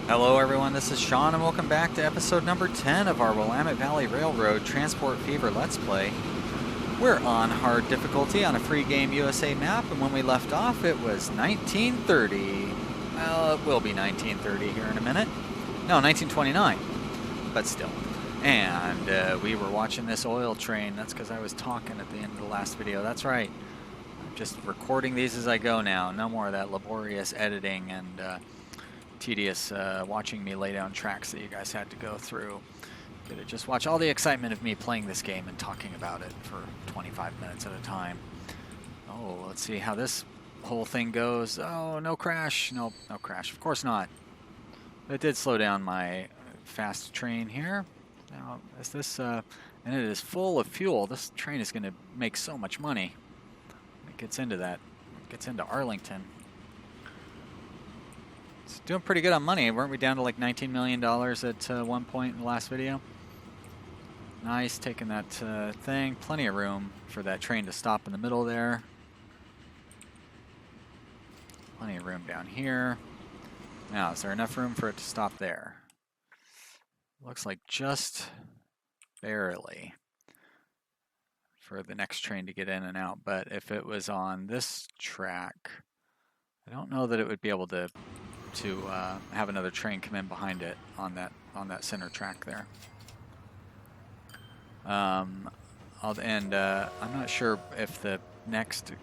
Hello everyone, this is Sean and welcome back to episode number 10 of our Willamette Valley Railroad Transport Fever Let's Play. We're on hard difficulty on a free game USA map, and when we left off it was 1930. Well, it will be 1930 here in a minute. No, 1929, but still. And we were watching this oil train. That's because I was talking at the end of the last video. That's right. I'm just recording these as I go now. No more of that laborious editing and tedious watching me lay down tracks that you guys had to go through. Get to just watch all the excitement of me playing this game and talking about it for 25 minutes at a time. Oh, let's see how this whole thing goes. Oh, no crash. Nope, no crash. Of course not. It did slow down my fast train here. Now, is this, and it is full of fuel. This train is going to make so much money. It gets into that. It gets into Arlington. It's doing pretty good on money. Weren't we down to like $19 million at one point in the last video? Nice, taking that thing. Plenty of room for that train to stop in the middle there. Plenty of room down here. Now, is there enough room for it to stop there? Looks like just barely for the next train to get in and out. But if it was on this track, I don't know that it would be able to have another train come in behind it on that center track there. I'm not sure if the next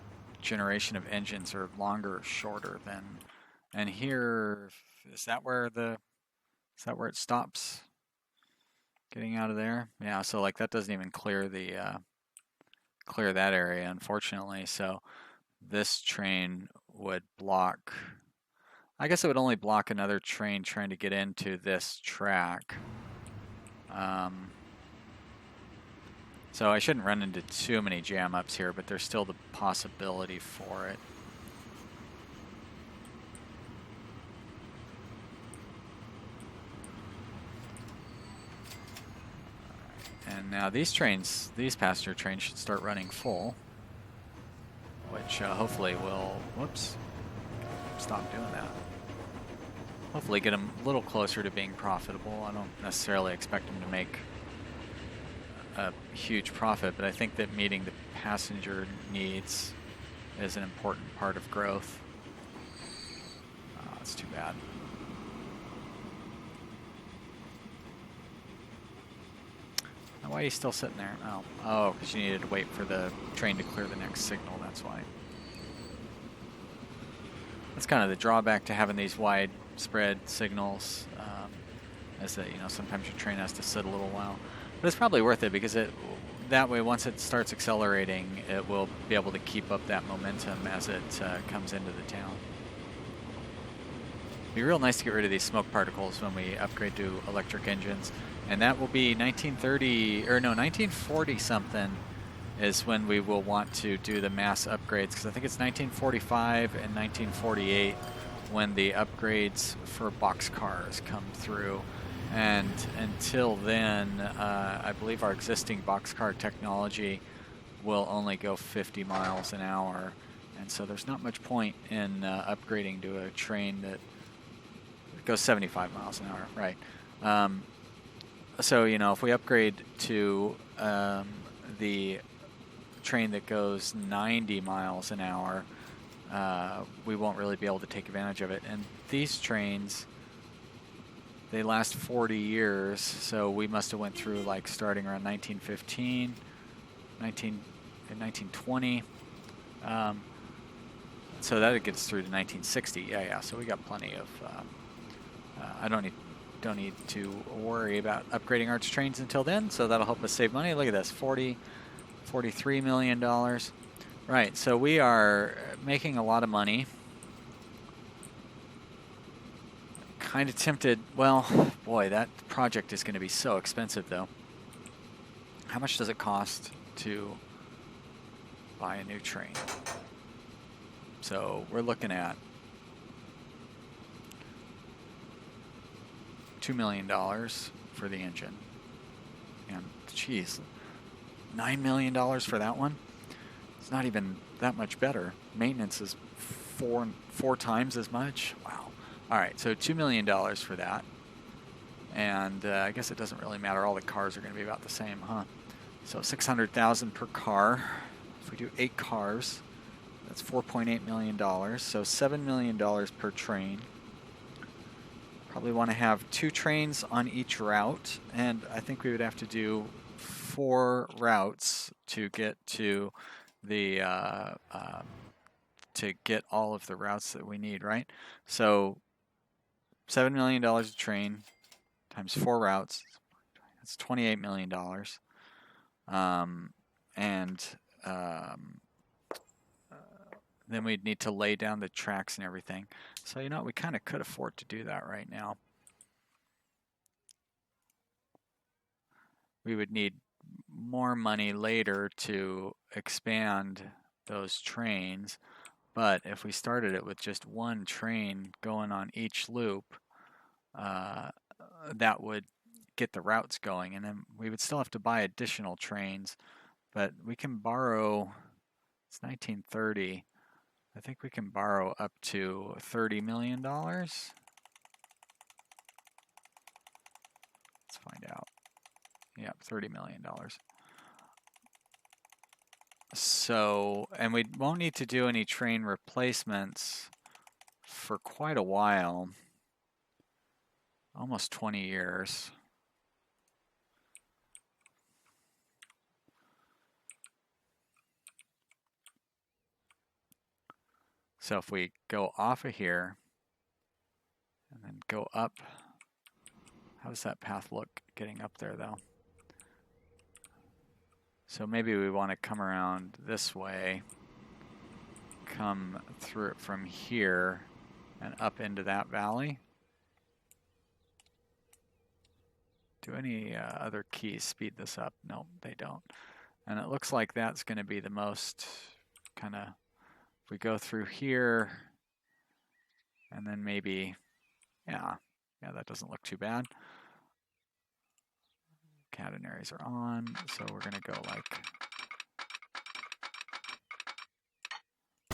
generation of engines are longer or shorter than. And here, is that where it stops? Getting out of there, yeah. So like that doesn't even clear that area, unfortunately. So this train would block. I guess it would only block another train trying to get into this track. So I shouldn't run into too many jam ups here, but there's still the possibility for it. And now these passenger trains should start running full, which hopefully will, whoops, stop doing that. Hopefully get them a little closer to being profitable. I don't necessarily expect them to make a huge profit, but I think that meeting the passenger needs is an important part of growth. Oh, that's too bad. Now, why are you still sitting there? Oh, because you needed to wait for the train to clear the next signal, that's why. That's kind of the drawback to having these wide spread signals, is that, sometimes your train has to sit a little while. But it's probably worth it because that way, once it starts accelerating, it will be able to keep up that momentum as it comes into the town. It'd be real nice to get rid of these smoke particles when we upgrade to electric engines. And that will be 1940 something is when we will want to do the mass upgrades, because I think it's 1945 and 1948 when the upgrades for boxcars come through. And until then, I believe our existing boxcar technology will only go 50 miles an hour. And so there's not much point in upgrading to a train that goes 75 miles an hour, right? So, if we upgrade to the train that goes 90 miles an hour, we won't really be able to take advantage of it. And these trains, they last 40 years, so we must have went through like starting around 1915, 1920. So that gets through to 1960. Yeah. So we got plenty of. I don't need to worry about upgrading our trains until then. So that'll help us save money. Look at this, $43 million. Right. So we are making a lot of money. Kind of tempted. Well, boy, that project is going to be so expensive, though. How much does it cost to buy a new train? So we're looking at $2 million for the engine. And, geez, $9 million for that one? It's not even that much better. Maintenance is four times as much. Wow. All right, so $2 million for that. And I guess it doesn't really matter. All the cars are going to be about the same, huh? So 600,000 per car. If we do 8 cars, that's $4.8 million. So $7 million per train. Probably want to have 2 trains on each route, and I think we would have to do 4 routes to get to the to get all of the routes that we need, right? So $7 million a train times 4 routes, that's $28 million. Then we'd need to lay down the tracks and everything. So you know what, we kind of could afford to do that right now. We would need more money later to expand those trains, but if we started it with just 1 train going on each loop, that would get the routes going, and then we would still have to buy additional trains, but we can borrow, it's 1930, I think we can borrow up to $30 million. Let's find out. Yep, $30 million. So, and we won't need to do any train replacements for quite a while, almost 20 years. So if we go off of here and then go up, how does that path look getting up there though? So maybe we want to come around this way, come through it from here and up into that valley. Do any other keys speed this up? Nope, they don't. And it looks like that's going to be the most kind of, if we go through here and then maybe, yeah, that doesn't look too bad. Catenaries are on, so we're going to go like,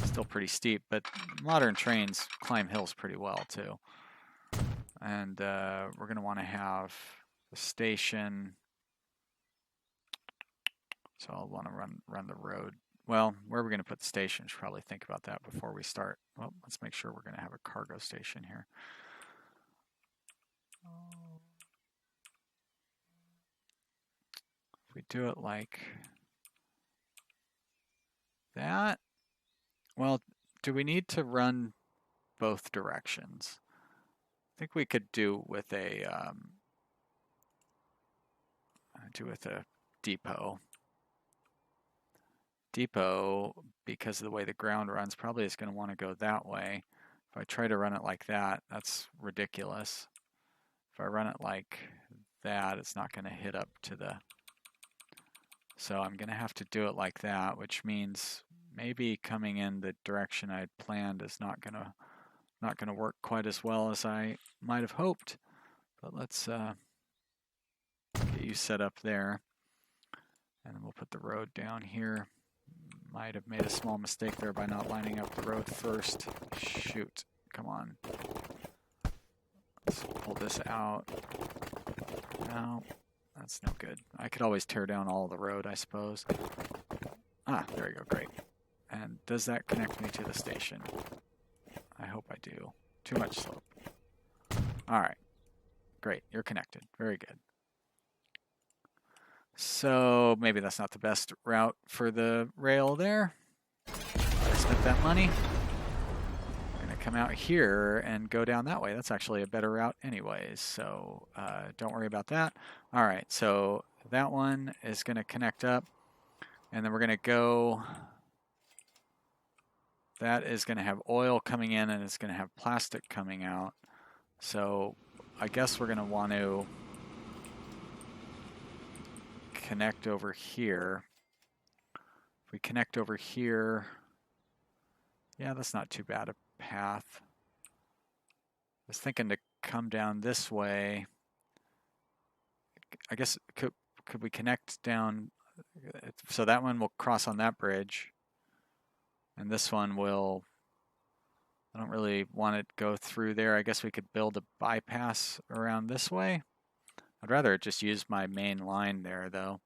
still pretty steep, but modern trains climb hills pretty well too. And we're going to want to have the station, so I'll want to run the road. Well, where are we going to put the station? Should probably think about that before we start. Well, let's make sure we're going to have a cargo station here. If we do it like that, well, do we need to run both directions? I think we could do with a depot. Depot, because of the way the ground runs, probably is going to want to go that way. If I try to run it like that, that's ridiculous. If I run it like that, it's not going to hit up to the... So I'm going to have to do it like that, which means maybe coming in the direction I had planned is not going to work quite as well as I might have hoped. But let's get you set up there. And then we'll put the road down here. Might have made a small mistake there by not lining up the road first. Shoot, come on. Let's pull this out. No, that's no good. I could always tear down all the road, I suppose. Ah, there we go, great. And does that connect me to the station? I hope I do. Too much slope. All right, great, you're connected, very good. So maybe that's not the best route for the rail there. I spent that money. We're going to come out here and go down that way. That's actually a better route anyways, so don't worry about that. All right, so that one is going to connect up, and then we're going to go... That is going to have oil coming in, and it's going to have plastic coming out. So I guess we're going to want to connect over here. If we connect over here, yeah, that's not too bad a path. I was thinking to come down this way. I guess could we connect down, so that one will cross on that bridge, and this one will I don't really want it to go through there. I guess we could build a bypass around this way. I'd rather just use my main line there though.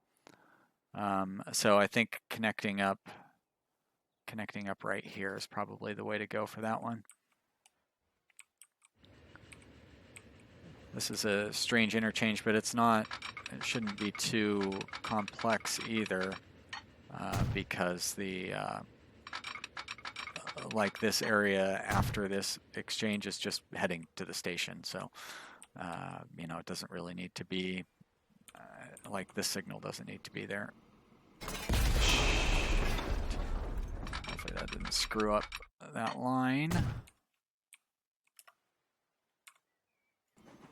So I think connecting up right here is probably the way to go for that one. This is a strange interchange, but it's not, it shouldn't be too complex either, because the, like this area after this exchange is just heading to the station. So, you know, it doesn't really need to be, like this signal doesn't need to be there. Hopefully that didn't screw up that line.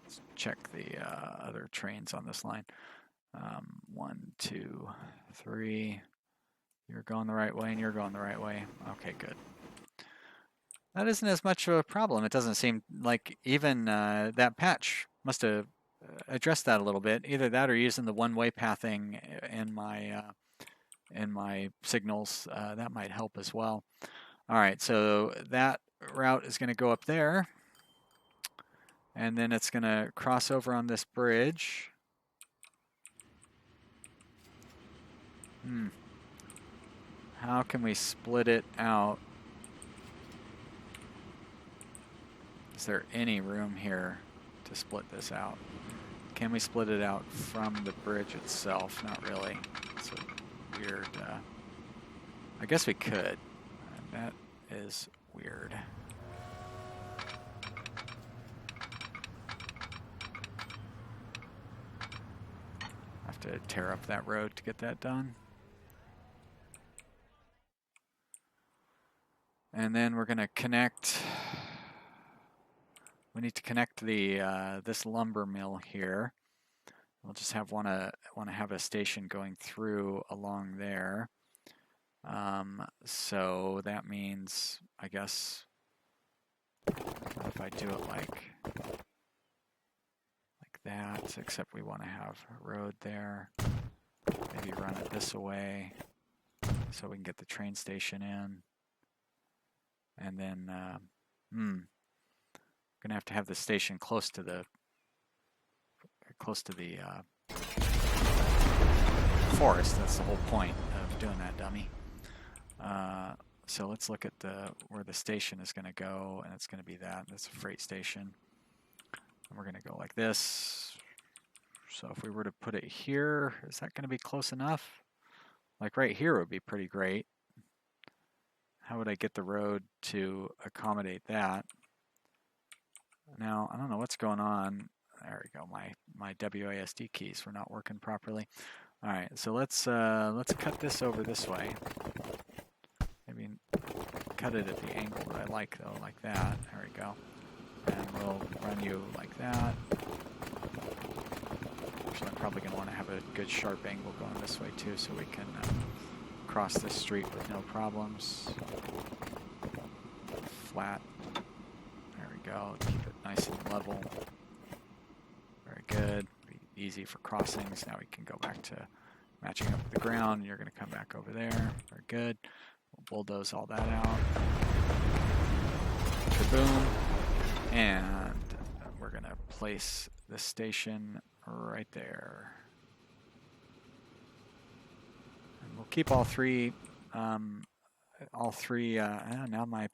Let's check the other trains on this line. 1, 2, 3. You're going the right way and you're going the right way. Okay, good. That isn't as much of a problem. It doesn't seem like even that patch must have addressed that a little bit. Either that or using the one-way pathing in my signals. That might help as well. All right, so that route is going to go up there. And then it's going to cross over on this bridge. How can we split it out? Is there any room here to split this out? Can we split it out from the bridge itself? Not really. It's a weird... I guess we could. That is weird. Have to tear up that road to get that done. And then we're going to connect... We need to connect the this lumber mill here. We'll just have want to have a station going through along there. So that means, I guess, if I do it like that, except we want to have a road there. Maybe run it this way so we can get the train station in. And then, gonna have to have the station close to the forest. That's the whole point of doing that, dummy. So let's look at where the station is going to go, and it's going to be that. That's a freight station. And we're going to go like this. So if we were to put it here, is that going to be close enough? Like right here would be pretty great. How would I get the road to accommodate that? Now, I don't know what's going on. There we go. My WASD keys were not working properly. All right, so let's cut this over this way. Maybe cut it at the angle that I like, though, like that. There we go. And we'll run you like that. Actually, I'm probably going to want to have a good sharp angle going this way, too, so we can cross this street with no problems. Flat. There we go. Keep it nice and level. Very good. Be easy for crossings. Now we can go back to matching up with the ground. You're going to come back over there. Very good. We'll bulldoze all that out. Kaboom. And we're going to place the station right there. And we'll keep all three. Now my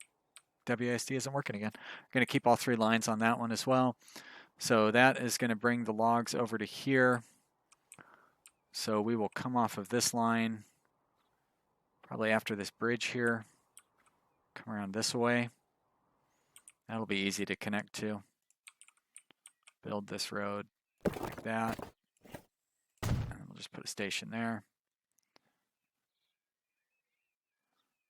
WASD isn't working again. I'm going to keep all 3 lines on that one as well. So that is going to bring the logs over to here. So we will come off of this line, probably after this bridge here. Come around this way. That'll be easy to connect to. Build this road like that. And we'll just put a station there.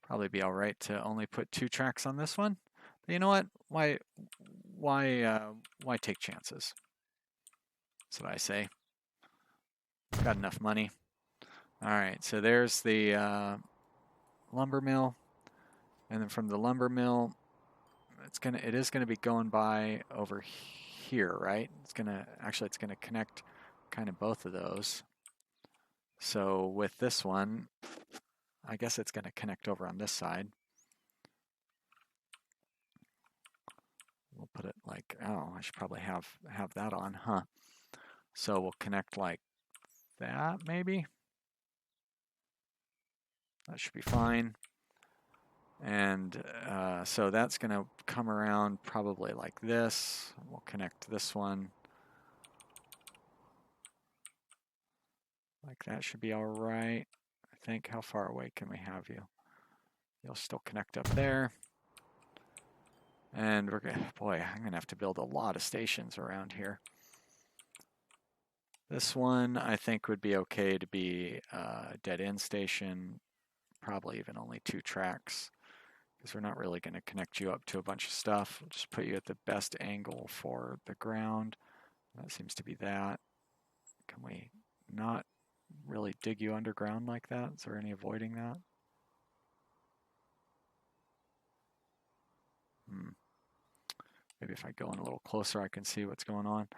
Probably be all right to only put 2 tracks on this one. But you know what? Why take chances? That's what I say. Got enough money. All right, so there's the lumber mill, and then from the lumber mill, it is gonna be going by over here, right? It's gonna connect kind of both of those. So with this one, I guess it's gonna connect over on this side. we'll put it like, oh, I should probably have that on, huh? So we'll connect like that, maybe. That should be fine. And so that's going to come around probably like this. We'll connect this one. Like that should be all right. I think. How far away can we have you? You'll still connect up there. And we're gonna, boy, I'm gonna have to build a lot of stations around here. This one I think would be okay to be a dead end station, probably even only 2 tracks, because we're not really gonna connect you up to a bunch of stuff. We'll just put you at the best angle for the ground. That seems to be that. Can we not really dig you underground like that? Is there any avoiding that? Maybe if I go in a little closer, I can see what's going on.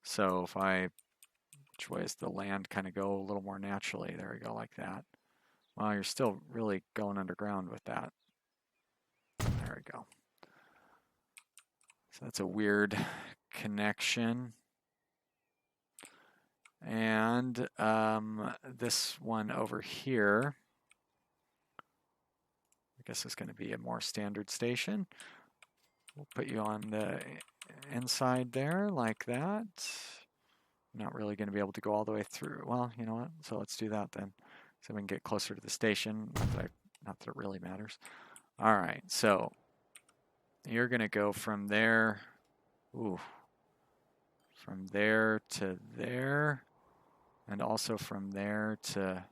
So if I, which way does the land kind of go a little more naturally? There we go, like that. Well, you're still really going underground with that. There we go. So that's a weird connection. And this one over here, I guess is going to be a more standard station. We'll put you on the inside there like that. I'm not really going to be able to go all the way through. Well, you know what? So let's do that then. So we can get closer to the station. Not that it really matters. All right, so you're going to go from there. Ooh. From there to there. And also from there to...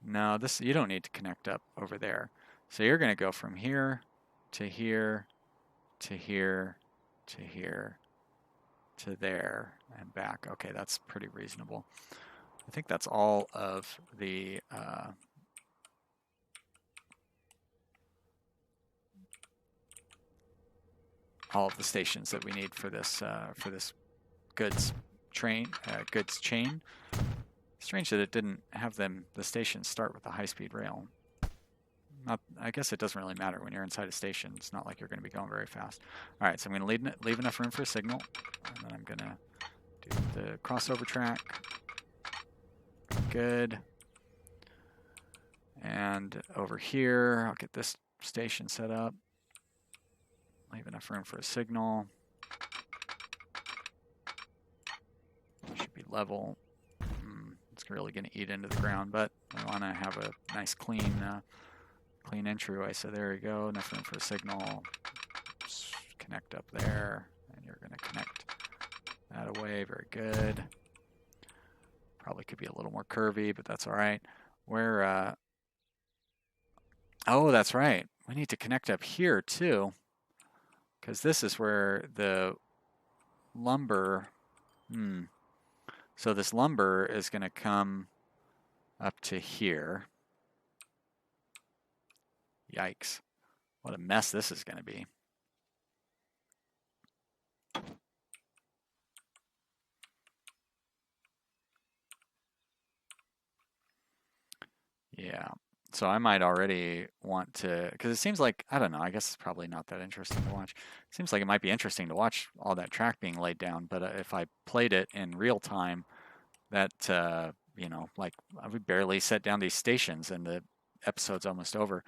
No, this you don't need to connect up over there. So you're going to go from here to here to here to here to there and back. Okay, that's pretty reasonable. I think that's all of the stations that we need for this goods chain. Strange that it didn't have the stations start with a high-speed rail. I guess it doesn't really matter when you're inside a station. It's not like you're going to be going very fast. All right, so I'm going to leave enough room for a signal, and then I'm going to do the crossover track. Good. And over here, I'll get this station set up. Leave enough room for a signal. Should be level. It's really going to eat into the ground, but I want to have a nice clean entryway. So there you go. Enough room for a signal. Just connect up there, and you're going to connect that away. Very good. Probably could be a little more curvy, but that's all right. Where? Oh, that's right. We need to connect up here too, because this is where the lumber. So this lumber is going to come up to here. Yikes. What a mess this is going to be. Yeah. So I might already want to, because it seems like, I don't know, I guess it's probably not that interesting to watch. It seems like it might be interesting to watch all that track being laid down, but if I played it in real time, that, you know, like we barely set down these stations and the episode's almost over.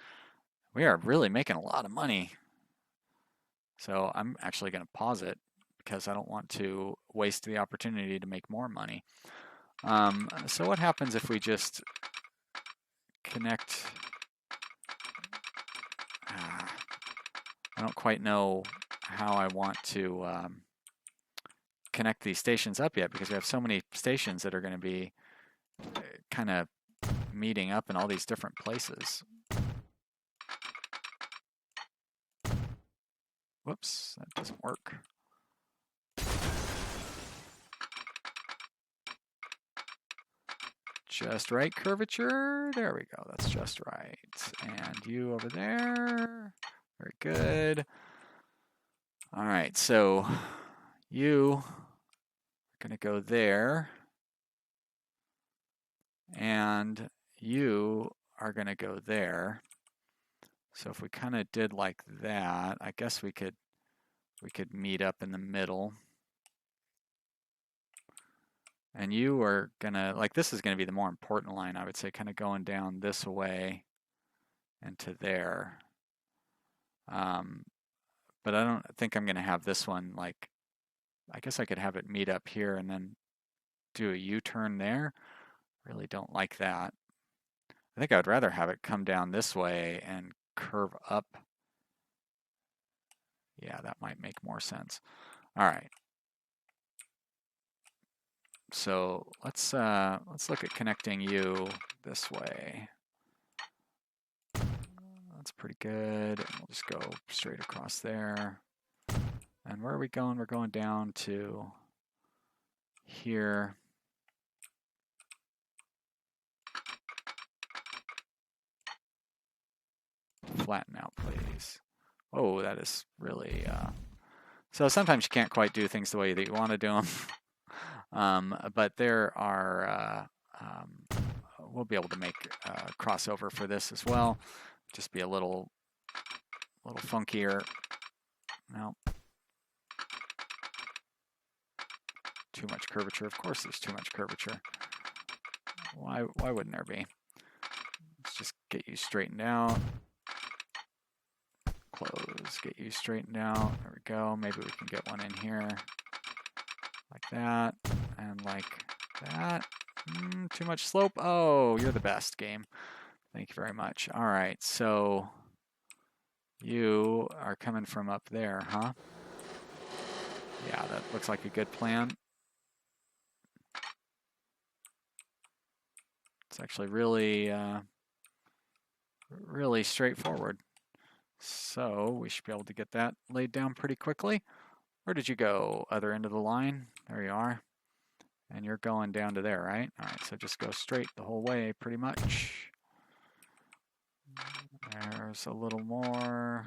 We are really making a lot of money. So I'm actually going to pause it because I don't want to waste the opportunity to make more money. So what happens if we just connect? I don't quite know how I want to connect these stations up yet, because we have so many stations that are going to be kind of meeting up in all these different places. Whoops, that doesn't work. Just right curvature. There we go. That's just right. And you over there. Very good. All right, so you are going to go there. And you are going to go there. So if we kind of did like that, I guess we could we could meet up in the middle. And you are gonna, like, this is gonna be the more important line, I would say, kind of going down this way and to there. But I don't think I'm gonna have this one, like, I guess I could have it meet up here and then do a U-turn there. Really don't like that. I think I'd rather have it come down this way and curve up. Yeah, that might make more sense. All right. So let's look at connecting you this way. That's pretty good. And we'll just go straight across there. And where are we going? We're going down to here. Flatten out, please. Oh, that is really... So sometimes you can't quite do things the way that you want to do them. But there are... we'll be able to make a crossover for this as well. Just be a little funkier. No. Too much curvature. Of course there's too much curvature. Why wouldn't there be? Let's just get you straightened out. Close, get you straightened out. There we go. Maybe we can get one in here. Like that. And like that. Too much slope. Oh, you're the best, game. Thank you very much. All right, so you are coming from up there, huh? Yeah, that looks like a good plan. It's actually really, really straightforward. So we should be able to get that laid down pretty quickly. Where did you go? Other end of the line? There you are. And you're going down to there, right? All right, so just go straight the whole way pretty much. There's a little more.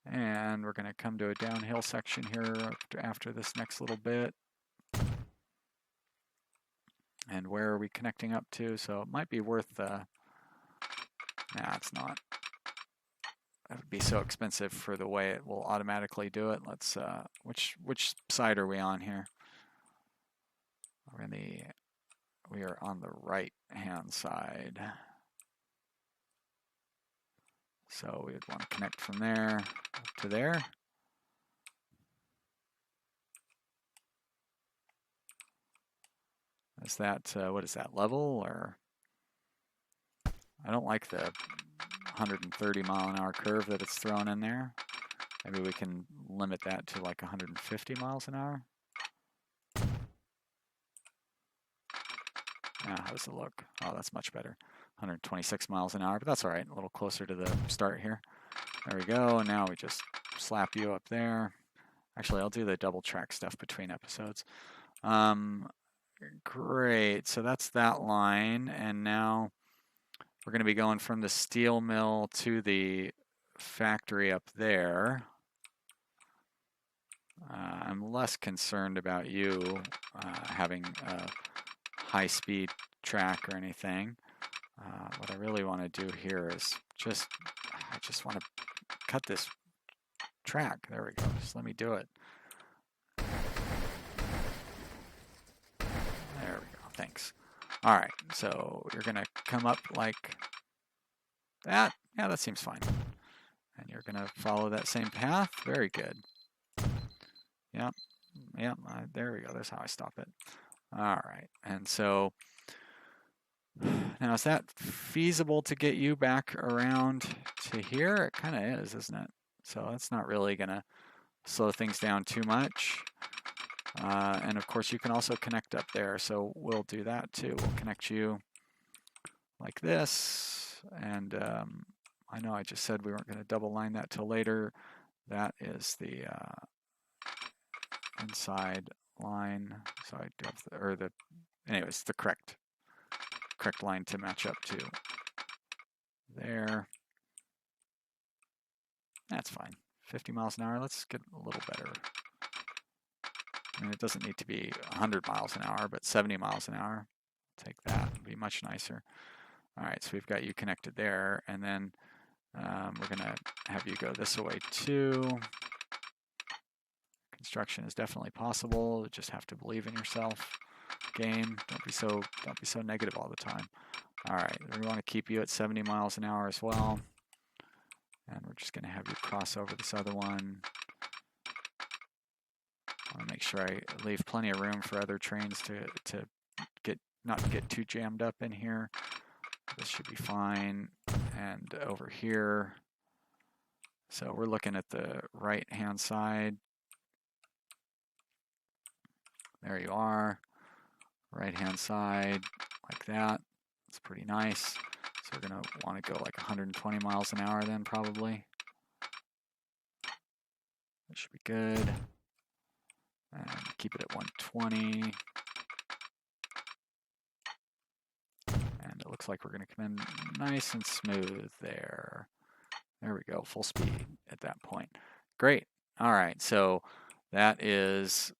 And we're going to come to a downhill section here after this next little bit. And where are we connecting up to? So it might be worth... Nah, it's not. That would be so expensive for the way it will automatically do it. Let's... which side are we on here? We are on the right-hand side. So we would want to connect from there up to there. Is that, what is that, level or? I don't like the 130 mile an hour curve that it's thrown in there. Maybe we can limit that to like 150 miles an hour. Now, how does it look? Oh, that's much better. 126 miles an hour, but that's all right. A little closer to the start here. There we go. Now we just slap you up there. Actually, I'll do the double track stuff between episodes. Great. So that's that line. And now we're going to be going from the steel mill to the factory up there. I'm less concerned about you having a high-speed track or anything. What I really want to do here is I just want to cut this track. There we go. Just let me do it. There we go. Thanks. All right. So you're going to come up like that. Yeah, that seems fine. And you're going to follow that same path. Very good. Yep. Yep. There we go. That's how I stop it. All right. And so now, is that feasible to get you back around to here? It kind of is, isn't it? So that's not really going to slow things down too much. And of course, you can also connect up there. So we'll do that too. We'll connect you like this. And I know I just said we weren't going to double line that till later. That is the inside line. So I do have anyways, the correct line to match up to there. That's fine. 50 miles an hour. Let's get a little better. I mean, it doesn't need to be 100 miles an hour, but 70 miles an hour. Take that. It'd be much nicer. All right, so we've got you connected there, and then we're going to have you go this way too. Construction is definitely possible. You just have to believe in yourself. Game, don't be so negative all the time. All right, we want to keep you at 70 miles an hour as well. And we're just going to have you cross over this other one. I want to make sure I leave plenty of room for other trains to not get too jammed up in here. This should be fine. And over here, so we're looking at the right-hand side. There you are. Right-hand side, like that. It's pretty nice. So we're going to want to go like 120 miles an hour then, probably. That should be good. And keep it at 120. And it looks like we're going to come in nice and smooth there. There we go, full speed at that point. Great. All right, so that is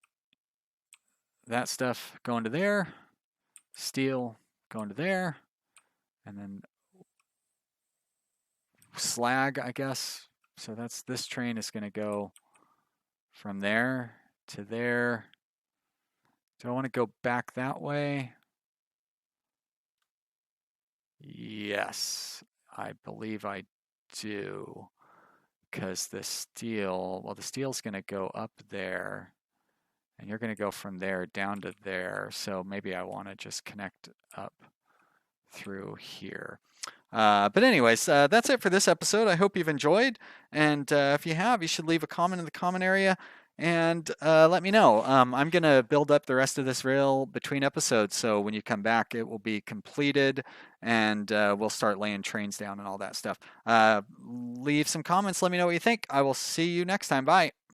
that stuff going to there, steel going to there, and then slag, I guess. So that's this train is going to go from there to there. Do I want to go back that way? Yes, I believe I do. Because the steel, well, the steel's going to go up there. And you're going to go from there down to there. So maybe I want to just connect up through here. But anyways, that's it for this episode. I hope you've enjoyed. And if you have, you should leave a comment in the comment area and let me know. I'm going to build up the rest of this rail between episodes. So when you come back, it will be completed and we'll start laying trains down and all that stuff. Leave some comments. Let me know what you think. I will see you next time. Bye.